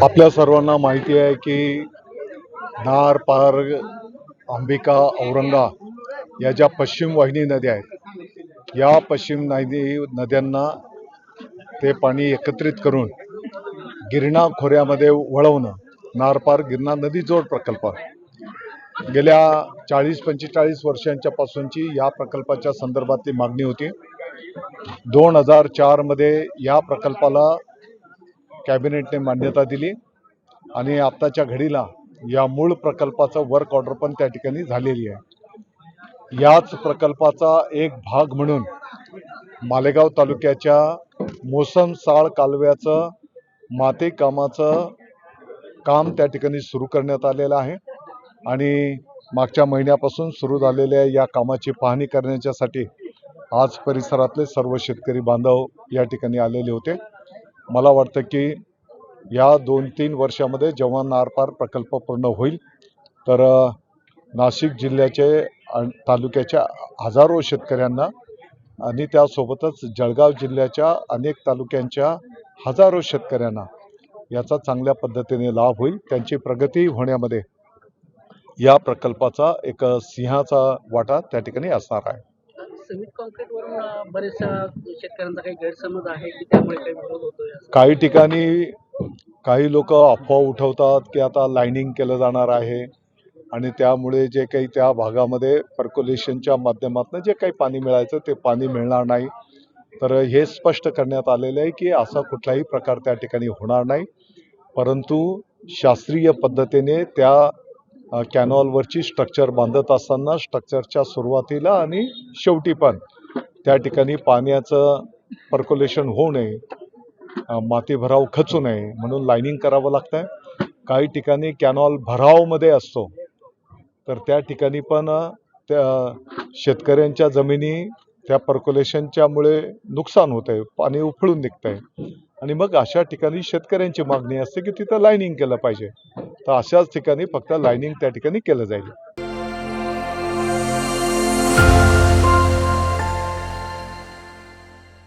आपल्या सर्वांना माहिती आहे की नार पार अंबिका औरंगा या ज्या पश्चिम वाहिनी नद्या आहेत, या पश्चिम नद्यांना ते पाणी एकत्रित करून गिरणा खोऱ्यामध्ये वळवणं, नार पार गिरणा नदी जोड प्रकल्प गेल्या 40-45 वर्षांच्या पासूनची या प्रकल्पाच्या संदर्भातली मागणी होती। 2004 मध्ये या प्रकल्पाला कॅबिनेटने मान्यता दिली आणि आत्ताच्या घडीला या मूळ प्रकल्पाचं वर्क ऑर्डर पण त्या ठिकाणी झालेली आहे। याच प्रकल्पाचा एक भाग म्हणून मालेगाव तालुक्याच्या मोसमसाळ कालव्याचं माती कामाचं काम त्या ठिकाणी सुरू करण्यात आलेलं आहे आणि मागच्या महिन्यापासून सुरू झालेल्या या कामाची पाहणी करण्यासाठी आज परिसरातले सर्व शेतकरी बांधव या ठिकाणी आलेले होते। मला वाटतं की या 2-3 वर्षामध्ये जेव्हा नार पार प्रकल्प पूर्ण होईल तर नाशिक जिल्ह्याचे तालुक्याच्या हजारो शेतकऱ्यांना आणि त्यासोबतच जळगाव जिल्ह्याच्या अनेक तालुक्यांच्या हजारो शेतकऱ्यांना याचा चांगल्या पद्धतीने लाभ होईल। त्यांची प्रगती होण्यामध्ये या प्रकल्पाचा एक सिंहाचा वाटा त्या ठिकाणी असणार आहे। सिमेंट कॉन्क्रीटवरून बरेचशा शेतकऱ्यांचा काही गैरसमज आहे की त्यामुळे काही विरोध होतोय। काही ठिकाणी काही लोक अफवा उठवतात की आता लाइनिंग केलं जाणार आहे आणि त्यामुळे जे काही त्या भागामध्ये पर्क्युलेशनच्या माध्यमातून जे काही पाणी मिळायचं ते पाणी मिळणार नाही। तर हे स्पष्ट करण्यात आलेलं आहे की असा कुठलाही प्रकार त्या ठिकाणी होणार नाही, परंतु शास्त्रीय पद्धतीने त्या कॅनॉलवरची स्ट्रक्चर बांधत असताना स्ट्रक्चरच्या सुरुवातीला आणि शेवटी पण त्या ठिकाणी पाण्याचं पर्क्युलेशन होऊ नये, माती भराव खचू नये म्हणून लाइनिंग करावं लागतंय। काही ठिकाणी कॅनॉल भरावमध्ये असतो तर त्या ठिकाणी पण त्या शेतकऱ्यांच्या जमिनी त्या पर्क्युलेशनच्यामुळे नुकसान होतंय, पाणी उफळून निघतंय आणि मग अशा ठिकाणी शेतकऱ्यांची मागणी असते की तिथं लाइनिंग केलं पाहिजे। तर अशाच ठिकाणी फक्त लाइनिंग त्या ठिकाणी केलं जाईल।